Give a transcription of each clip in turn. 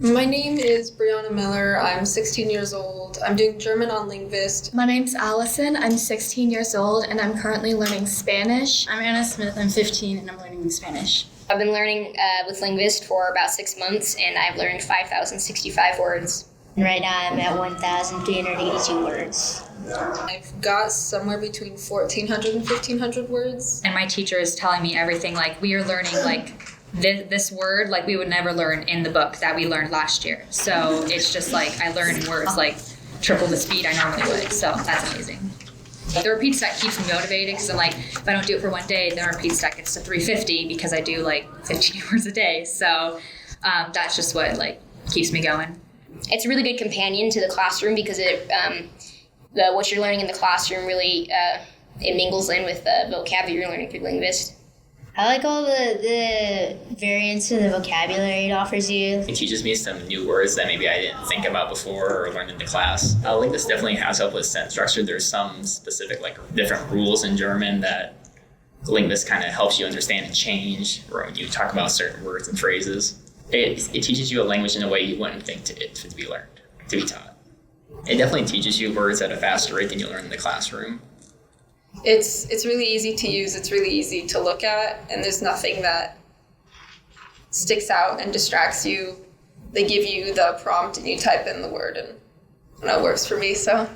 My name is Brianna Miller. I'm 16 years old. I'm doing German on Lingvist. My name's Allison. I'm 16 years old and I'm currently learning Spanish. I'm Anna Smith. I'm 15 and I'm learning Spanish. I've been learning with Lingvist for about 6 months and I've learned 5,065 words. Right now I'm at 1,382 words. I've got somewhere between 1,400 and 1,500 words. And my teacher is telling me everything, like we are learning like this word like we would never learn in the book that we learned last year. So it's just like I learn words like triple the speed I normally would. So that's amazing. The repeat stack keeps me motivated because I'm like, if I don't do it for one day, then repeat stack gets to 350 because I do like 15 words a day. So that's just what like keeps me going. It's a really good companion to the classroom because what you're learning in the classroom really it mingles in with the vocabulary you're learning through Lingvist. I like all the variants in the vocabulary it offers you. It teaches me some new words that maybe I didn't think about before or learned in the class. Lingvist definitely has help with sentence structure. There's some specific like different rules in German that Lingvist kind of helps you understand and change when you talk about certain words and phrases. It teaches you a language in a way you wouldn't think to be learned, to be taught. It definitely teaches you words at a faster rate than you learn in the classroom. It's really easy to use, it's really easy to look at, and there's nothing that sticks out and distracts you. They give you the prompt and you type in the word and it works for me. So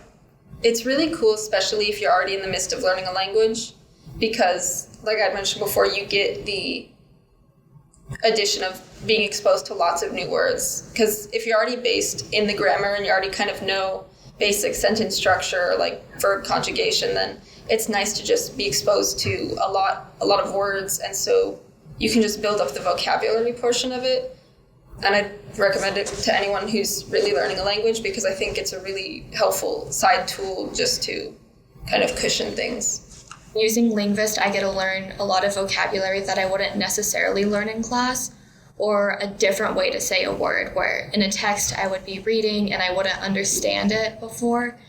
it's really cool, especially if you're already in the midst of learning a language, because like I mentioned before, you get the addition of being exposed to lots of new words. Because if you're already based in the grammar and you already kind of know basic sentence structure, like verb conjugation, then it's nice to just be exposed to a lot of words, and so you can just build up the vocabulary portion of it. And I'd recommend it to anyone who's really learning a language because I think it's a really helpful side tool just to kind of cushion things. Using Lingvist, I get to learn a lot of vocabulary that I wouldn't necessarily learn in class, or a different way to say a word where in a text I would be reading and I wouldn't understand it before.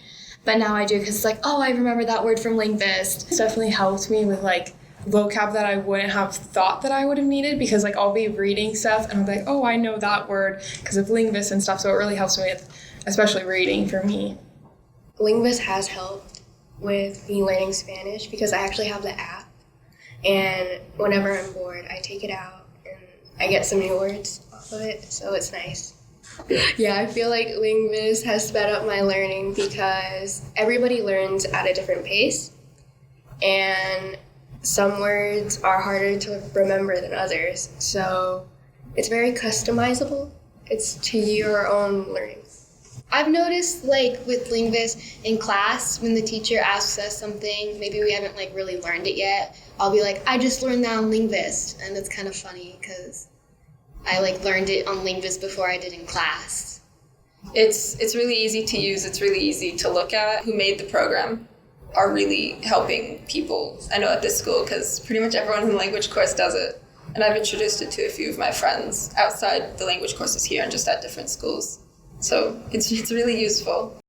But now I do because it's like, oh, I remember that word from Lingvist. It's definitely helped me with like vocab that I wouldn't have thought that I would have needed, because like I'll be reading stuff and I'm like, oh, I know that word because of Lingvist and stuff. So it really helps me with especially reading for me. Lingvist has helped with me learning Spanish because I actually have the app, and whenever I'm bored I take it out and I get some new words off of it, so it's nice. Yeah, I feel like Lingvist has sped up my learning because everybody learns at a different pace, and some words are harder to remember than others, so it's very customizable. It's to your own learning. I've noticed like with Lingvist in class, when the teacher asks us something, maybe we haven't like really learned it yet, I'll be like, I just learned that on Lingvist, and it's kind of funny because I like learned it on Lingvist before I did in class. It's really easy to use, it's really easy to look at. Who made the program are really helping people, I know, at this school, because pretty much everyone in the language course does it. And I've introduced it to a few of my friends outside the language courses here and just at different schools. So it's really useful.